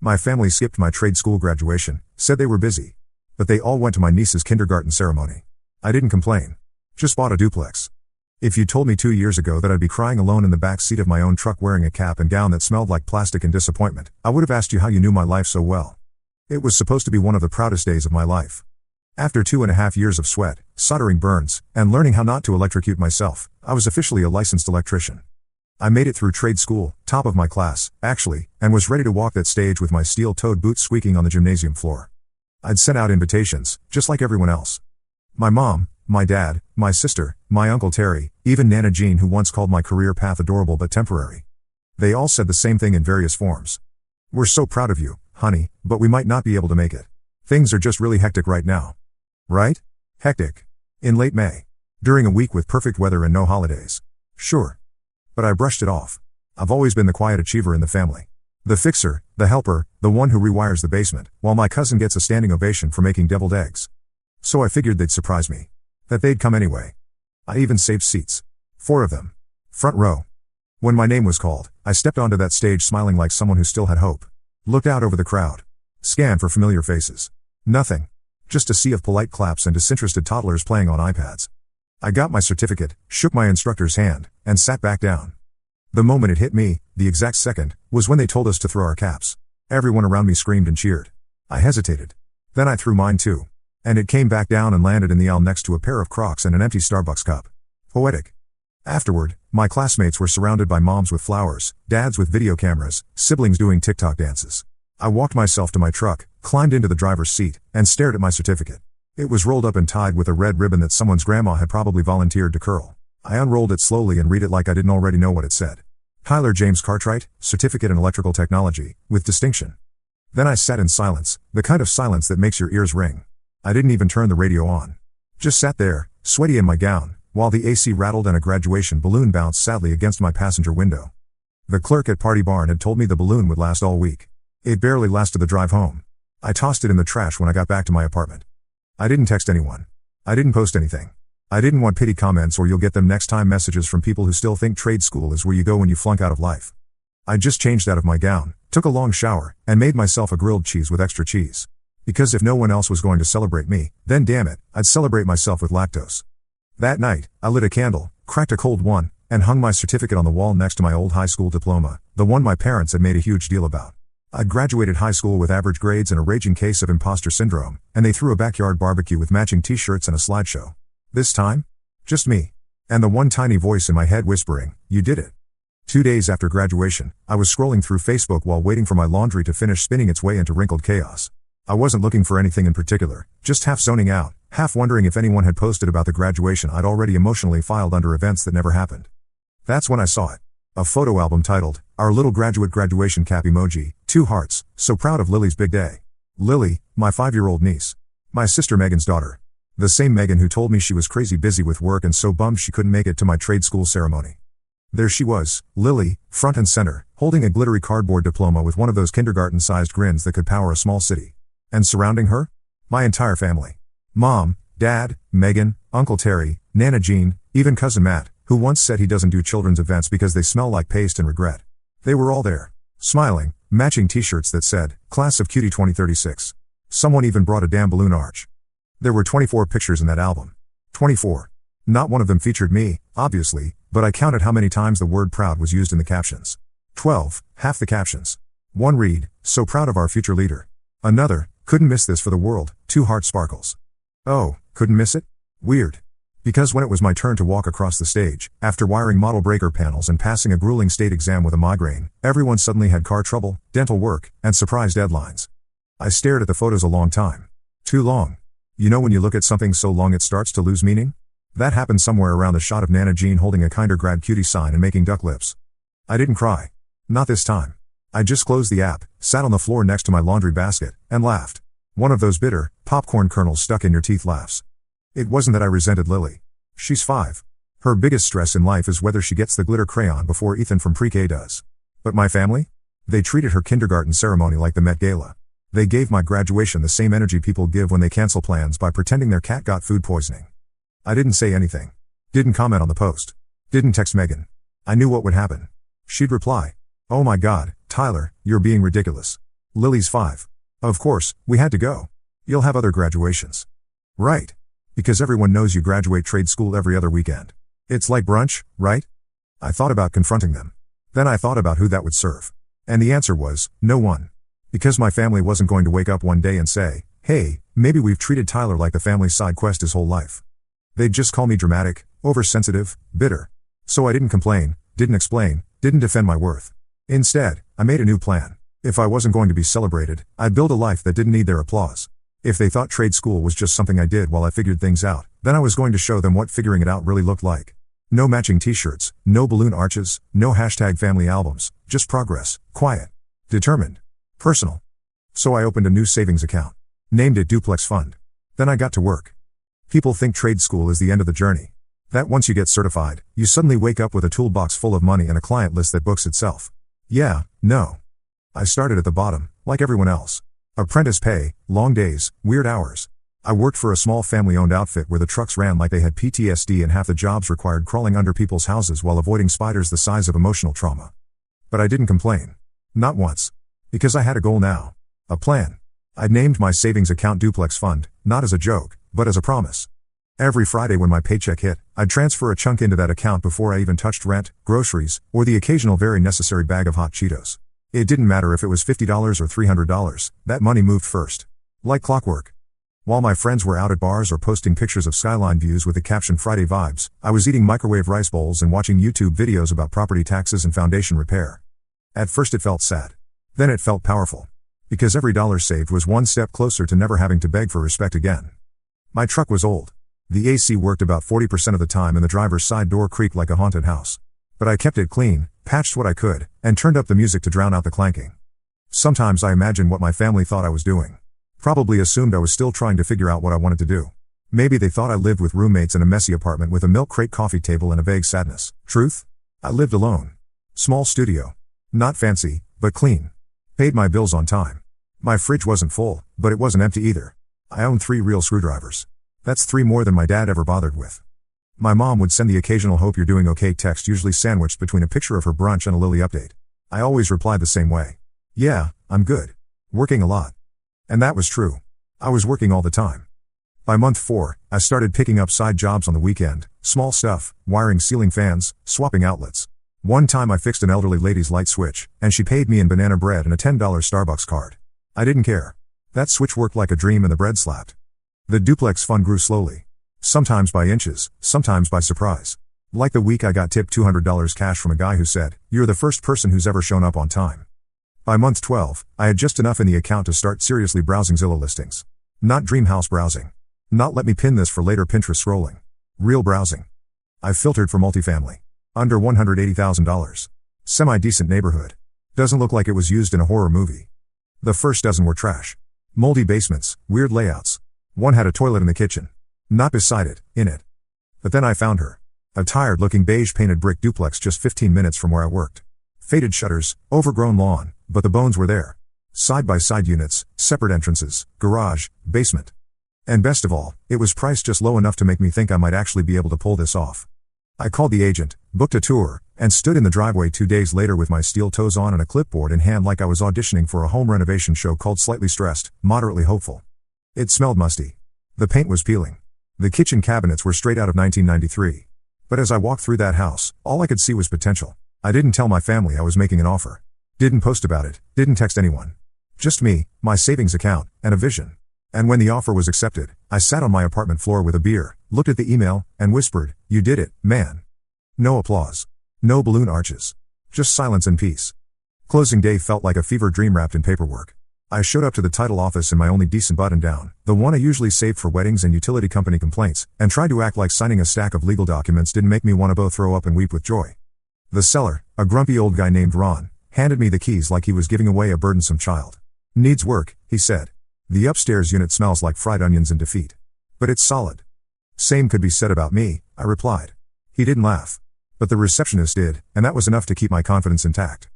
My family skipped my trade school graduation, said they were busy. But they all went to my niece's kindergarten ceremony. I didn't complain. Just bought a duplex. If you told me 2 years ago that I'd be crying alone in the back seat of my own truck wearing a cap and gown that smelled like plastic and disappointment, I would have asked you how you knew my life so well. It was supposed to be one of the proudest days of my life. After 2.5 years of sweat, soldering burns, and learning how not to electrocute myself, I was officially a licensed electrician. I made it through trade school, top of my class, actually, and was ready to walk that stage with my steel-toed boots squeaking on the gymnasium floor. I'd sent out invitations, just like everyone else. My mom, my dad, my sister, my Uncle Terry, even Nana Jean, who once called my career path adorable but temporary. They all said the same thing in various forms. "We're so proud of you, honey, but we might not be able to make it. Things are just really hectic right now." Right? Hectic. In late May. During a week with perfect weather and no holidays. Sure. But I brushed it off. I've always been the quiet achiever in the family. The fixer, the helper, the one who rewires the basement, while my cousin gets a standing ovation for making deviled eggs. So I figured they'd surprise me. That they'd come anyway. I even saved seats. 4 of them. Front row. When my name was called, I stepped onto that stage smiling like someone who still had hope. Looked out over the crowd. Scanned for familiar faces. Nothing. Just a sea of polite claps and disinterested toddlers playing on iPads. I got my certificate, shook my instructor's hand, and sat back down. The moment it hit me, the exact second, was when they told us to throw our caps. Everyone around me screamed and cheered. I hesitated. Then I threw mine too. And it came back down and landed in the aisle next to a pair of Crocs and an empty Starbucks cup. Poetic. Afterward, my classmates were surrounded by moms with flowers, dads with video cameras, siblings doing TikTok dances. I walked myself to my truck, climbed into the driver's seat, and stared at my certificate. It was rolled up and tied with a red ribbon that someone's grandma had probably volunteered to curl. I unrolled it slowly and read it like I didn't already know what it said. Tyler James Cartwright, Certificate in Electrical Technology, with distinction. Then I sat in silence, the kind of silence that makes your ears ring. I didn't even turn the radio on. Just sat there, sweaty in my gown, while the AC rattled and a graduation balloon bounced sadly against my passenger window. The clerk at Party Barn had told me the balloon would last all week. It barely lasted the drive home. I tossed it in the trash when I got back to my apartment. I didn't text anyone. I didn't post anything. I didn't want pity comments or "you'll get them next time" messages from people who still think trade school is where you go when you flunk out of life. I just changed out of my gown, took a long shower, and made myself a grilled cheese with extra cheese. Because if no one else was going to celebrate me, then damn it, I'd celebrate myself with lactose. That night, I lit a candle, cracked a cold one, and hung my certificate on the wall next to my old high school diploma, the one my parents had made a huge deal about. I'd graduated high school with average grades and a raging case of imposter syndrome, and they threw a backyard barbecue with matching t-shirts and a slideshow. This time? Just me. And the one tiny voice in my head whispering, "You did it." 2 days after graduation, I was scrolling through Facebook while waiting for my laundry to finish spinning its way into wrinkled chaos. I wasn't looking for anything in particular, just half zoning out, half wondering if anyone had posted about the graduation I'd already emotionally filed under events that never happened. That's when I saw it. A photo album titled, "Our Little Graduate Graduation Cap Emoji, 2 hearts, so proud of Lily's big day." Lily, my 5-year-old niece. My sister Megan's daughter. The same Megan who told me she was crazy busy with work and so bummed she couldn't make it to my trade school ceremony. There she was, Lily, front and center, holding a glittery cardboard diploma with one of those kindergarten-sized grins that could power a small city. And surrounding her? My entire family. Mom, Dad, Megan, Uncle Terry, Nana Jean, even Cousin Matt, who once said he doesn't do children's events because they smell like paste and regret. They were all there. Smiling, matching t-shirts that said, "Class of Cutie 2036. Someone even brought a damn balloon arch. There were 24 pictures in that album. 24. Not one of them featured me, obviously, but I counted how many times the word proud was used in the captions. 12, half the captions. One read, "So proud of our future leader." Another, "Couldn't miss this for the world, 2 heart sparkles." Oh, couldn't miss it? Weird. Because when it was my turn to walk across the stage, after wiring model breaker panels and passing a grueling state exam with a migraine, everyone suddenly had car trouble, dental work, and surprise deadlines. I stared at the photos a long time. Too long. You know when you look at something so long it starts to lose meaning? That happened somewhere around the shot of Nana Jean holding a kinder grad cutie sign and making duck lips. I didn't cry. Not this time. I just closed the app, sat on the floor next to my laundry basket, and laughed. One of those bitter, popcorn kernels stuck in your teeth laughs. It wasn't that I resented Lily. She's 5. Her biggest stress in life is whether she gets the glitter crayon before Ethan from pre-K does. But my family? They treated her kindergarten ceremony like the Met Gala. They gave my graduation the same energy people give when they cancel plans by pretending their cat got food poisoning. I didn't say anything. Didn't comment on the post. Didn't text Megan. I knew what would happen. She'd reply, "Oh my God, Tyler, you're being ridiculous. Lily's 5. Of course, we had to go. You'll have other graduations. Right. Because everyone knows you graduate trade school every other weekend. It's like brunch, right? I thought about confronting them. Then I thought about who that would serve. And the answer was, no one. Because my family wasn't going to wake up one day and say, hey, maybe we've treated Tyler like the family side quest his whole life. They'd just call me dramatic, oversensitive, bitter. So I didn't complain, didn't explain, didn't defend my worth. Instead, I made a new plan. If I wasn't going to be celebrated, I'd build a life that didn't need their applause. If they thought trade school was just something I did while I figured things out, then I was going to show them what figuring it out really looked like. No matching t-shirts, no balloon arches, no #family albums, just progress, quiet, determined, personal. So I opened a new savings account. Named it Duplex Fund. Then I got to work. People think trade school is the end of the journey. That once you get certified, you suddenly wake up with a toolbox full of money and a client list that books itself. Yeah, no. I started at the bottom, like everyone else. Apprentice pay, long days, weird hours. I worked for a small family-owned outfit where the trucks ran like they had PTSD and half the jobs required crawling under people's houses while avoiding spiders the size of emotional trauma. But I didn't complain. Not once. Because I had a goal now. A plan. I'd named my savings account Duplex Fund, not as a joke, but as a promise. Every Friday when my paycheck hit, I'd transfer a chunk into that account before I even touched rent, groceries, or the occasional very necessary bag of hot Cheetos. It didn't matter if it was $50 or $300, that money moved first. Like clockwork. While my friends were out at bars or posting pictures of skyline views with the caption Friday vibes, I was eating microwave rice bowls and watching YouTube videos about property taxes and foundation repair. At first it felt sad. Then it felt powerful. Because every dollar saved was one step closer to never having to beg for respect again. My truck was old. The AC worked about 40% of the time and the driver's side door creaked like a haunted house. But I kept it clean, patched what I could, and turned up the music to drown out the clanking. Sometimes I imagined what my family thought I was doing. Probably assumed I was still trying to figure out what I wanted to do. Maybe they thought I lived with roommates in a messy apartment with a milk crate coffee table and a vague sadness. Truth? I lived alone. Small studio. Not fancy, but clean. Paid my bills on time. My fridge wasn't full, but it wasn't empty either. I owned 3 real screwdrivers. That's 3 more than my dad ever bothered with. My mom would send the occasional hope you're doing okay text, usually sandwiched between a picture of her brunch and a Lily update. I always replied the same way. Yeah, I'm good. Working a lot. And that was true. I was working all the time. By month 4, I started picking up side jobs on the weekend, small stuff, wiring ceiling fans, swapping outlets. One time I fixed an elderly lady's light switch, and she paid me in banana bread and a $10 Starbucks card. I didn't care. That switch worked like a dream and the bread slapped. The Duplex Fund grew slowly. Sometimes by inches, sometimes by surprise. Like the week I got tipped $200 cash from a guy who said, "You're the first person who's ever shown up on time." By month 12, I had just enough in the account to start seriously browsing Zillow listings. Not dream house browsing. Not let me pin this for later Pinterest scrolling. Real browsing. I filtered for multifamily. Under $180,000. Semi-decent neighborhood. Doesn't look like it was used in a horror movie. The first dozen were trash. Moldy basements, weird layouts. One had a toilet in the kitchen. Not beside it, in it. But then I found her. A tired-looking beige-painted brick duplex just 15 minutes from where I worked. Faded shutters, overgrown lawn, but the bones were there. Side-by-side units, separate entrances, garage, basement. And best of all, it was priced just low enough to make me think I might actually be able to pull this off. I called the agent, booked a tour, and stood in the driveway 2 days later with my steel toes on and a clipboard in hand like I was auditioning for a home renovation show called Slightly Stressed, Moderately Hopeful. It smelled musty. The paint was peeling. The kitchen cabinets were straight out of 1993. But as I walked through that house, all I could see was potential. I didn't tell my family I was making an offer. Didn't post about it, didn't text anyone. Just me, my savings account, and a vision. And when the offer was accepted, I sat on my apartment floor with a beer, looked at the email, and whispered, "You did it, man." No applause. No balloon arches. Just silence and peace. Closing day felt like a fever dream wrapped in paperwork. I showed up to the title office in my only decent button-down, the one I usually saved for weddings and utility company complaints, and tried to act like signing a stack of legal documents didn't make me want to both throw up and weep with joy. The seller, a grumpy old guy named Ron, handed me the keys like he was giving away a burdensome child. "Needs work," he said. "The upstairs unit smells like fried onions and defeat. But it's solid." "Same could be said about me," I replied. He didn't laugh. But the receptionist did, and that was enough to keep my confidence intact.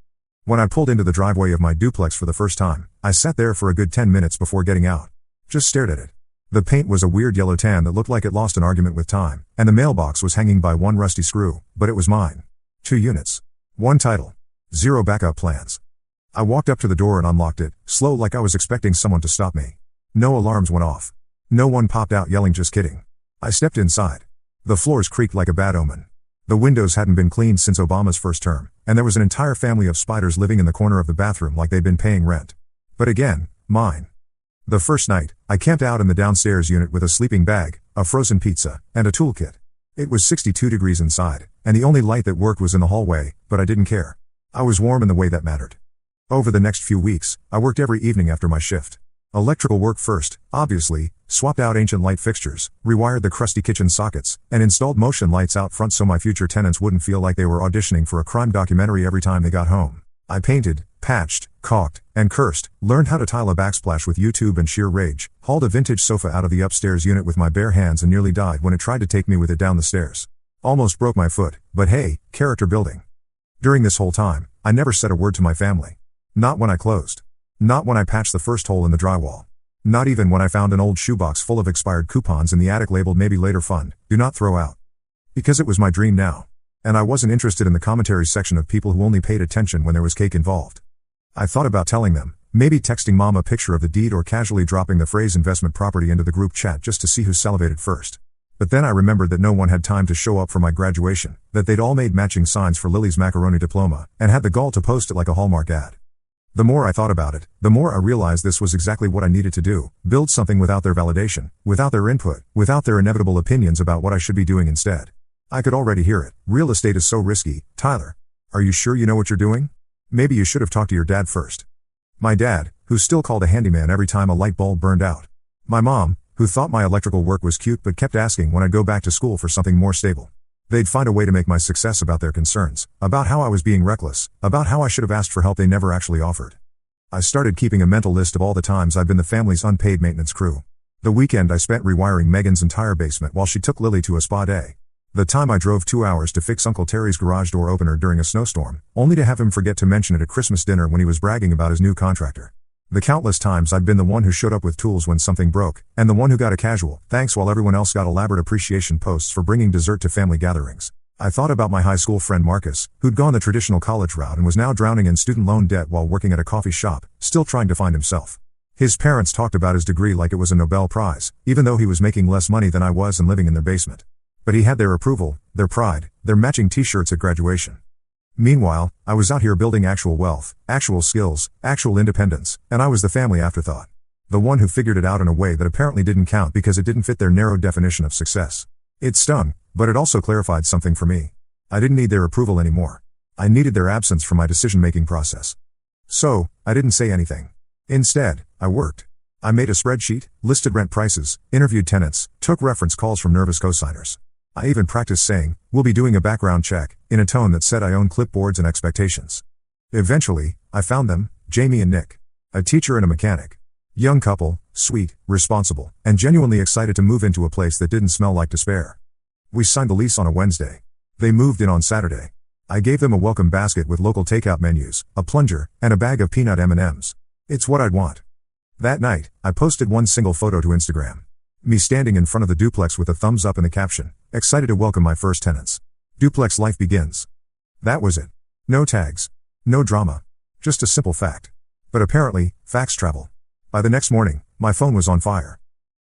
When I pulled into the driveway of my duplex for the first time, I sat there for a good 10 minutes before getting out. Just stared at it. The paint was a weird yellow tan that looked like it lost an argument with time, and the mailbox was hanging by one rusty screw, but it was mine. 2 units. 1 title. 0 backup plans. I walked up to the door and unlocked it, slow like I was expecting someone to stop me. No alarms went off. No one popped out yelling just kidding. I stepped inside. The floors creaked like a bad omen. The windows hadn't been cleaned since Obama's first term, and there was an entire family of spiders living in the corner of the bathroom like they'd been paying rent. But again, mine. The first night, I camped out in the downstairs unit with a sleeping bag, a frozen pizza, and a toolkit. It was 62 degrees inside, and the only light that worked was in the hallway, but I didn't care. I was warm in the way that mattered. Over the next few weeks, I worked every evening after my shift. Electrical work first, obviously, swapped out ancient light fixtures, rewired the crusty kitchen sockets, and installed motion lights out front so my future tenants wouldn't feel like they were auditioning for a crime documentary every time they got home. I painted, patched, caulked, and cursed, learned how to tile a backsplash with YouTube and sheer rage, hauled a vintage sofa out of the upstairs unit with my bare hands and nearly died when it tried to take me with it down the stairs. Almost broke my foot, but hey, character building. During this whole time, I never said a word to my family. Not when I closed. Not when I patched the first hole in the drywall. Not even when I found an old shoebox full of expired coupons in the attic labeled maybe later fund, do not throw out. Because it was my dream now. And I wasn't interested in the commentary section of people who only paid attention when there was cake involved. I thought about telling them, maybe texting mom a picture of the deed or casually dropping the phrase investment property into the group chat just to see who salivated first. But then I remembered that no one had time to show up for my graduation, that they'd all made matching signs for Lily's macaroni diploma, and had the gall to post it like a Hallmark ad. The more I thought about it, the more I realized this was exactly what I needed to do, build something without their validation, without their input, without their inevitable opinions about what I should be doing instead. I could already hear it. Real estate is so risky, Tyler. Are you sure you know what you're doing? Maybe you should have talked to your dad first. My dad, who still called a handyman every time a light bulb burned out. My mom, who thought my electrical work was cute but kept asking when I'd go back to school for something more stable. They'd find a way to make my success about their concerns, about how I was being reckless, about how I should have asked for help they never actually offered. I started keeping a mental list of all the times I'd been the family's unpaid maintenance crew. The weekend I spent rewiring Megan's entire basement while she took Lily to a spa day. The time I drove 2 hours to fix Uncle Terry's garage door opener during a snowstorm, only to have him forget to mention it at Christmas dinner when he was bragging about his new contractor. The countless times I'd been the one who showed up with tools when something broke, and the one who got a casual thanks while everyone else got elaborate appreciation posts for bringing dessert to family gatherings. I thought about my high school friend Marcus, who'd gone the traditional college route and was now drowning in student loan debt while working at a coffee shop, still trying to find himself. His parents talked about his degree like it was a Nobel Prize, even though he was making less money than I was and living in their basement. But he had their approval, their pride, their matching t-shirts at graduation. Meanwhile, I was out here building actual wealth, actual skills, actual independence, and I was the family afterthought. The one who figured it out in a way that apparently didn't count because it didn't fit their narrow definition of success. It stung, but it also clarified something for me. I didn't need their approval anymore. I needed their absence from my decision-making process. So, I didn't say anything. Instead, I worked. I made a spreadsheet, listed rent prices, interviewed tenants, took reference calls from nervous cosigners. I even practiced saying, "We'll be doing a background check," in a tone that said I own clipboards and expectations. Eventually, I found them, Jamie and Nick. A teacher and a mechanic. Young couple, sweet, responsible, and genuinely excited to move into a place that didn't smell like despair. We signed the lease on a Wednesday. They moved in on Saturday. I gave them a welcome basket with local takeout menus, a plunger, and a bag of peanut M&Ms. It's what I'd want. That night, I posted one single photo to Instagram. Me standing in front of the duplex with a thumbs up in the caption, excited to welcome my first tenants. Duplex life begins. That was it. No tags. No drama. Just a simple fact. But apparently, facts travel. By the next morning, my phone was on fire.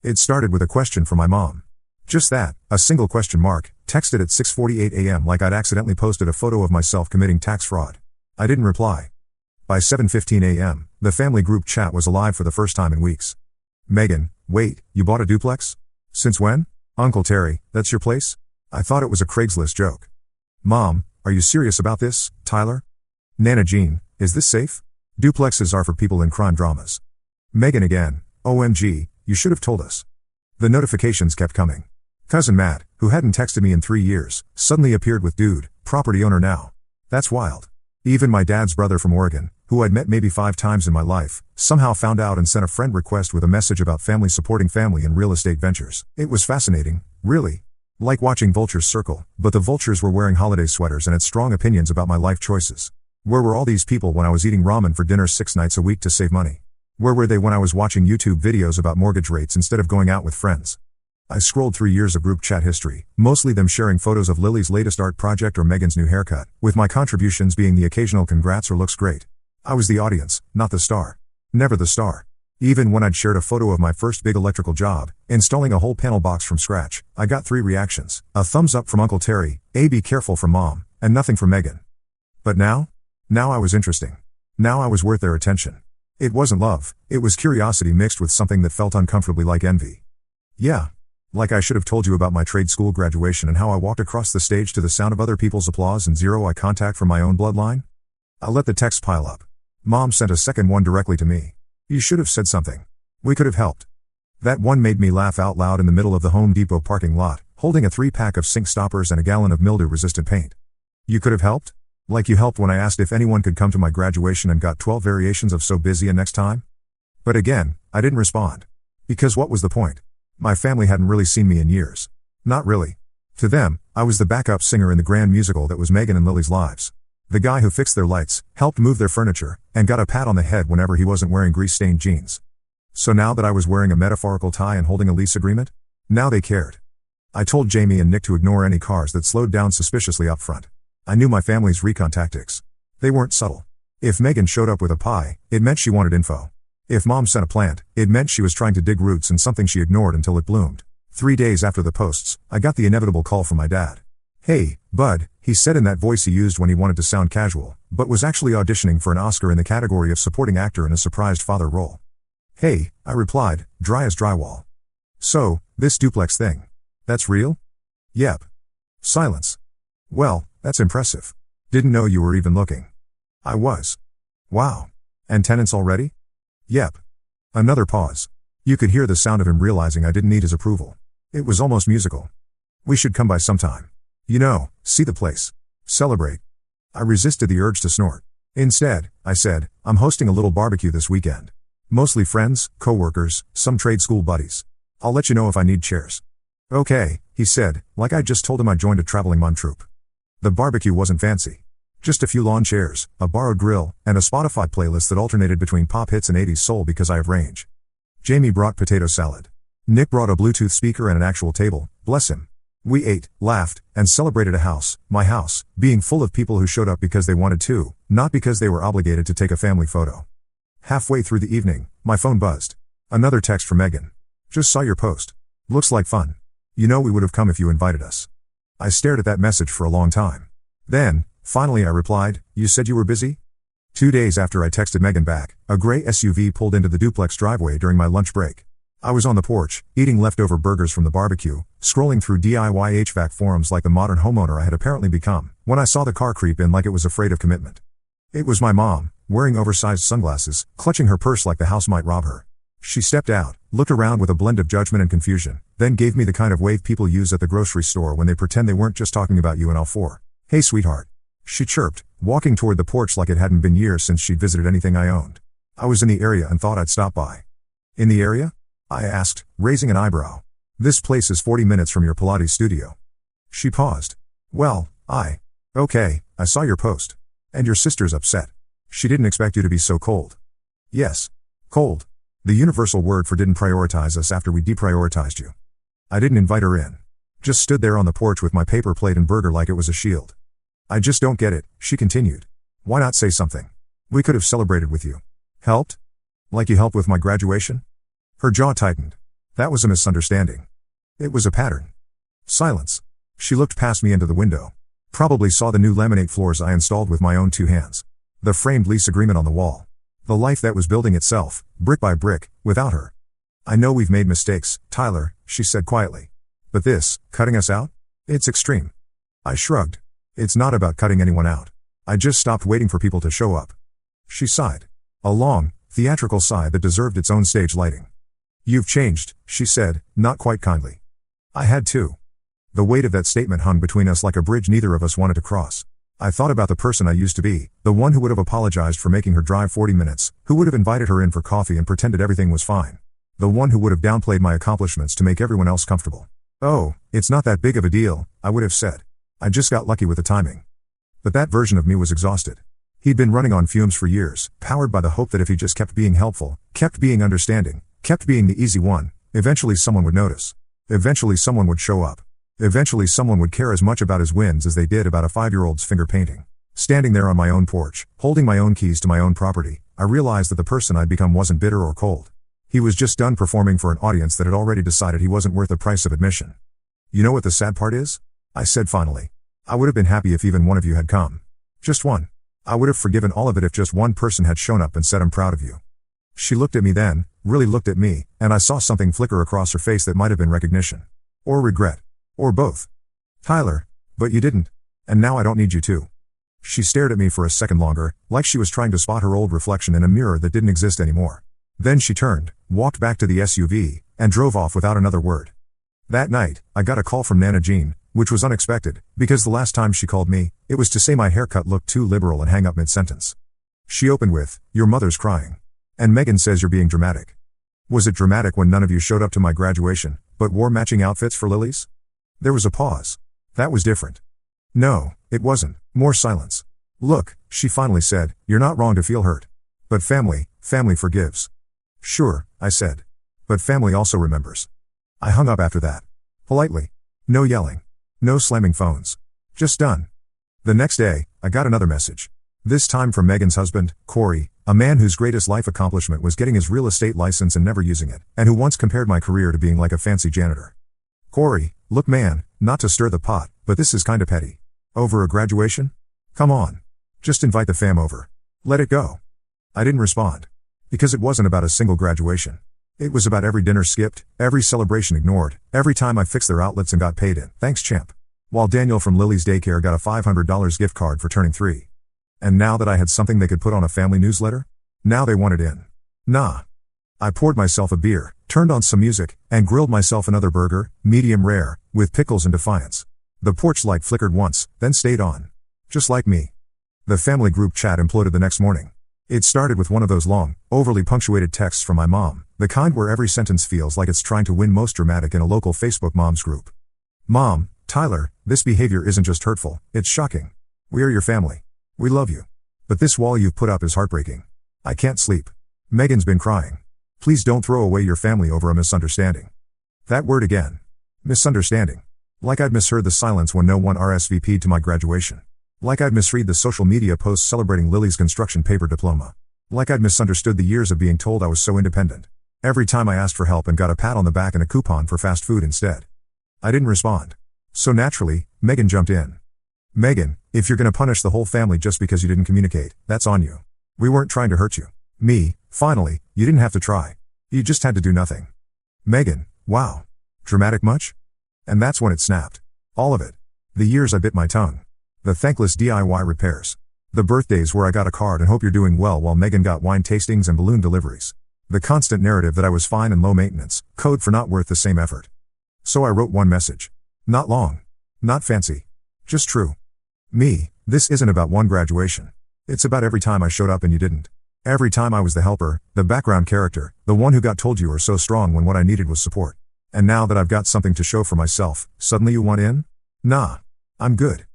It started with a question from my mom. Just that, a single question mark, texted at 6:48 a.m. like I'd accidentally posted a photo of myself committing tax fraud. I didn't reply. By 7:15 a.m., the family group chat was alive for the first time in weeks. Megan, wait, you bought a duplex? Since when? Uncle Terry, that's your place? I thought it was a Craigslist joke. Mom, are you serious about this, Tyler? Nana Jean, is this safe? Duplexes are for people in crime dramas. Megan again, OMG, you should have told us. The notifications kept coming. Cousin Matt, who hadn't texted me in 3 years, suddenly appeared with dude, property owner now. That's wild. Even my dad's brother from Oregon, who I'd met maybe 5 times in my life, somehow found out and sent a friend request with a message about family supporting family in real estate ventures. It was fascinating, really. Like watching vultures circle, but the vultures were wearing holiday sweaters and had strong opinions about my life choices. Where were all these people when I was eating ramen for dinner 6 nights a week to save money? Where were they when I was watching YouTube videos about mortgage rates instead of going out with friends? I scrolled through years of group chat history, mostly them sharing photos of Lily's latest art project or Megan's new haircut, with my contributions being the occasional congrats or looks great. I was the audience, not the star. Never the star. Even when I'd shared a photo of my first big electrical job, installing a whole panel box from scratch, I got 3 reactions: a thumbs up from Uncle Terry, a be careful from Mom, and nothing from Megan. But now? Now I was interesting. Now I was worth their attention. It wasn't love, it was curiosity mixed with something that felt uncomfortably like envy. Yeah. Like I should have told you about my trade school graduation and how I walked across the stage to the sound of other people's applause and zero eye contact from my own bloodline. I let the text pile up. Mom sent a second one directly to me. You should have said something. We could have helped. That one made me laugh out loud in the middle of the Home Depot parking lot, holding a 3-pack of sink stoppers and a gallon of mildew-resistant paint. You could have helped? Like you helped when I asked if anyone could come to my graduation and got 12 variations of So Busy and Next Time? But again, I didn't respond. Because what was the point? My family hadn't really seen me in years. Not really. To them, I was the backup singer in the grand musical that was Megan and Lily's lives. The guy who fixed their lights, helped move their furniture, and got a pat on the head whenever he wasn't wearing grease-stained jeans. So now that I was wearing a metaphorical tie and holding a lease agreement? Now they cared. I told Jamie and Nick to ignore any cars that slowed down suspiciously up front. I knew my family's recon tactics. They weren't subtle. If Megan showed up with a pie, it meant she wanted info. If Mom sent a plant, it meant she was trying to dig roots in something she ignored until it bloomed. 3 days after the posts, I got the inevitable call from my dad. Hey, bud, he said in that voice he used when he wanted to sound casual, but was actually auditioning for an Oscar in the category of supporting actor in a surprised father role. Hey, I replied, dry as drywall. So, this duplex thing. That's real? Yep. Silence. Well, that's impressive. Didn't know you were even looking. I was. Wow. And tenants already? Yep. Another pause. You could hear the sound of him realizing I didn't need his approval. It was almost musical. We should come by sometime. You know, see the place. Celebrate. I resisted the urge to snort. Instead, I said, I'm hosting a little barbecue this weekend. Mostly friends, co-workers, some trade school buddies. I'll let you know if I need chairs. Okay, he said, like I just told him I joined a traveling Mon troupe. The barbecue wasn't fancy. Just a few lawn chairs, a borrowed grill, and a Spotify playlist that alternated between pop hits and 80s soul because I have range. Jamie brought potato salad. Nick brought a Bluetooth speaker and an actual table, bless him. We ate, laughed, and celebrated a house, my house, being full of people who showed up because they wanted to, not because they were obligated to take a family photo. Halfway through the evening, my phone buzzed. Another text from Megan. Just saw your post. Looks like fun. You know we would have come if you invited us. I stared at that message for a long time. Then, finally I replied, you said you were busy? 2 days after I texted Megan back, a gray SUV pulled into the duplex driveway during my lunch break. I was on the porch, eating leftover burgers from the barbecue, scrolling through DIY HVAC forums like the modern homeowner I had apparently become, when I saw the car creep in like it was afraid of commitment. It was my mom, wearing oversized sunglasses, clutching her purse like the house might rob her. She stepped out, looked around with a blend of judgment and confusion, then gave me the kind of wave people use at the grocery store when they pretend they weren't just talking about you in all four. Hey sweetheart. She chirped, walking toward the porch like it hadn't been years since she'd visited anything I owned. I was in the area and thought I'd stop by. In the area? I asked, raising an eyebrow. This place is 40 minutes from your Pilates studio. She paused. Well, okay, I saw your post. And your sister's upset. She didn't expect you to be so cold. Yes. Cold. The universal word for didn't prioritize us after we deprioritized you. I didn't invite her in. Just stood there on the porch with my paper plate and burger like it was a shield. I just don't get it, she continued. Why not say something? We could have celebrated with you. Helped? Like you helped with my graduation? Her jaw tightened. That was a misunderstanding. It was a pattern. Silence. She looked past me into the window. Probably saw the new laminate floors I installed with my own 2 hands. The framed lease agreement on the wall. The life that was building itself, brick by brick, without her. I know we've made mistakes, Tyler, she said quietly. But this, cutting us out? It's extreme. I shrugged. It's not about cutting anyone out. I just stopped waiting for people to show up. She sighed. A long, theatrical sigh that deserved its own stage lighting. You've changed, she said, not quite kindly. I had to. The weight of that statement hung between us like a bridge neither of us wanted to cross. I thought about the person I used to be, the one who would have apologized for making her drive 40 minutes, who would have invited her in for coffee and pretended everything was fine. The one who would have downplayed my accomplishments to make everyone else comfortable. Oh, it's not that big of a deal, I would have said. I just got lucky with the timing. But that version of me was exhausted. He'd been running on fumes for years, powered by the hope that if he just kept being helpful, kept being understanding, kept being the easy one, eventually someone would notice. Eventually someone would show up. Eventually someone would care as much about his wins as they did about a 5-year-old's finger painting. Standing there on my own porch, holding my own keys to my own property, I realized that the person I'd become wasn't bitter or cold. He was just done performing for an audience that had already decided he wasn't worth the price of admission. You know what the sad part is? I said finally. I would have been happy if even one of you had come. Just one. I would have forgiven all of it if just one person had shown up and said I'm proud of you. She looked at me then, really looked at me, and I saw something flicker across her face that might have been recognition. Or regret. Or both. Tyler, but you didn't. And now I don't need you to. She stared at me for a second longer, like she was trying to spot her old reflection in a mirror that didn't exist anymore. Then she turned, walked back to the SUV, and drove off without another word. That night, I got a call from Nana Jean, which was unexpected, because the last time she called me, it was to say my haircut looked too liberal and hang up mid-sentence. She opened with, "Your mother's crying. And Megan says you're being dramatic." Was it dramatic when none of you showed up to my graduation, but wore matching outfits for Lily's? There was a pause. That was different. No, it wasn't. More silence. "Look," she finally said, "you're not wrong to feel hurt. But family forgives." "Sure," I said. "But family also remembers." I hung up after that. Politely. No yelling. No slamming phones. Just done. The next day, I got another message. This time from Megan's husband, Corey, a man whose greatest life accomplishment was getting his real estate license and never using it, and who once compared my career to being like a fancy janitor. "Corey, look man, not to stir the pot, but this is kinda petty. Over a graduation? Come on. Just invite the fam over. Let it go." I didn't respond. Because it wasn't about a single graduation. It was about every dinner skipped, every celebration ignored, every time I fixed their outlets and got paid in. Thanks champ. While Daniel from Lily's daycare got a $500 gift card for turning 3. And now that I had something they could put on a family newsletter? Now they wanted in. Nah. I poured myself a beer, turned on some music, and grilled myself another burger, medium rare, with pickles and defiance. The porch light flickered once, then stayed on. Just like me. The family group chat imploded the next morning. It started with one of those long, overly punctuated texts from my mom, the kind where every sentence feels like it's trying to win most dramatic in a local Facebook moms group. "Mom, Tyler, this behavior isn't just hurtful, it's shocking. We are your family. We love you. But this wall you've put up is heartbreaking. I can't sleep. Megan's been crying. Please don't throw away your family over a misunderstanding." That word again. Misunderstanding. Like I'd misheard the silence when no one RSVP'd to my graduation. Like I'd misread the social media posts celebrating Lily's construction paper diploma. Like I'd misunderstood the years of being told I was so independent. Every time I asked for help and got a pat on the back and a coupon for fast food instead. I didn't respond. So naturally, Megan jumped in. "Megan, if you're gonna punish the whole family just because you didn't communicate, that's on you. We weren't trying to hurt you." Me, finally, you didn't have to try. You just had to do nothing. Megan, wow. Dramatic much? And that's when it snapped. All of it. The years I bit my tongue. The thankless DIY repairs. The birthdays where I got a card and hope you're doing well while Megan got wine tastings and balloon deliveries. The constant narrative that I was fine and low maintenance, code for not worth the same effort. So I wrote one message. Not long. Not fancy. Just true. Me, this isn't about one graduation. It's about every time I showed up and you didn't. Every time I was the helper, the background character, the one who got told you were so strong when what I needed was support. And now that I've got something to show for myself, suddenly you want in? Nah. I'm good.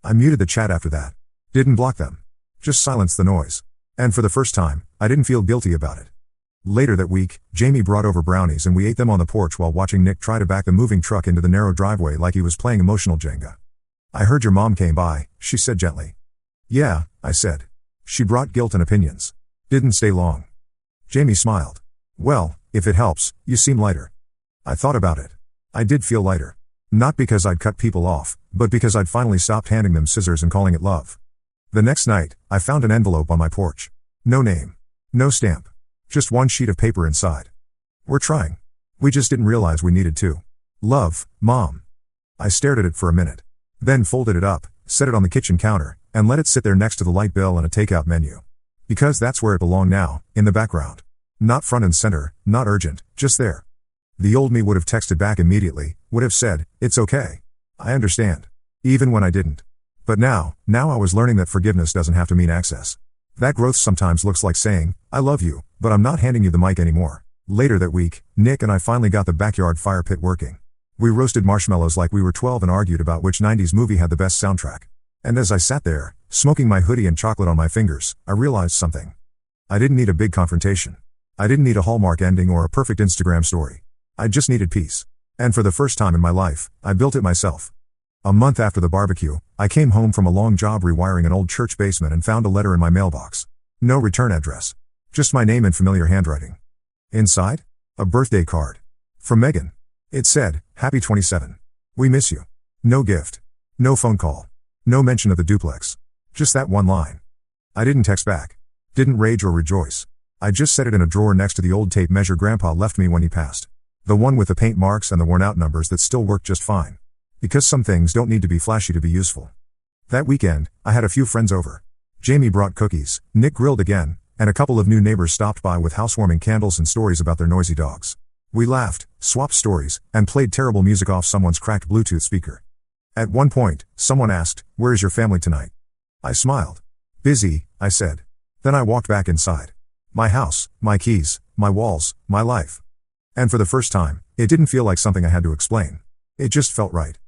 I muted the chat after that. Didn't block them. Just silenced the noise. And for the first time, I didn't feel guilty about it. Later that week, Jamie brought over brownies and we ate them on the porch while watching Nick try to back the moving truck into the narrow driveway like he was playing emotional Jenga. "I heard your mom came by," she said gently. "Yeah," I said. "She brought guilt and opinions. Didn't stay long." Jamie smiled. "Well, if it helps, you seem lighter." I thought about it. I did feel lighter. Not because I'd cut people off, but because I'd finally stopped handing them scissors and calling it love. The next night, I found an envelope on my porch. No name. No stamp. Just one sheet of paper inside. "We're trying. We just didn't realize we needed to. Love, Mom." I stared at it for a minute. Then folded it up, set it on the kitchen counter, and let it sit there next to the light bill and a takeout menu. Because that's where it belonged now, in the background. Not front and center, not urgent, just there. The old me would have texted back immediately, would have said, "It's okay. I understand." Even when I didn't. But now I was learning that forgiveness doesn't have to mean access. That growth sometimes looks like saying, "I love you, but I'm not handing you the mic anymore." Later that week, Nick and I finally got the backyard fire pit working. We roasted marshmallows like we were 12 and argued about which 90s movie had the best soundtrack. And as I sat there, smoking my hoodie and chocolate on my fingers, I realized something. I didn't need a big confrontation. I didn't need a Hallmark ending or a perfect Instagram story. I just needed peace. And for the first time in my life, I built it myself. A month after the barbecue, I came home from a long job rewiring an old church basement and found a letter in my mailbox. No return address. Just my name in familiar handwriting. Inside? A birthday card. From Megan. It said, "Happy 27. We miss you." No gift. No phone call. No mention of the duplex. Just that one line. I didn't text back. Didn't rage or rejoice. I just set it in a drawer next to the old tape measure Grandpa left me when he passed. The one with the paint marks and the worn out numbers that still work just fine. Because some things don't need to be flashy to be useful. That weekend, I had a few friends over. Jamie brought cookies, Nick grilled again, and a couple of new neighbors stopped by with housewarming candles and stories about their noisy dogs. We laughed, swapped stories, and played terrible music off someone's cracked Bluetooth speaker. At one point, someone asked, "Where is your family tonight?" I smiled. "Busy," I said. Then I walked back inside. My house, my keys, my walls, my life. And for the first time, it didn't feel like something I had to explain. It just felt right.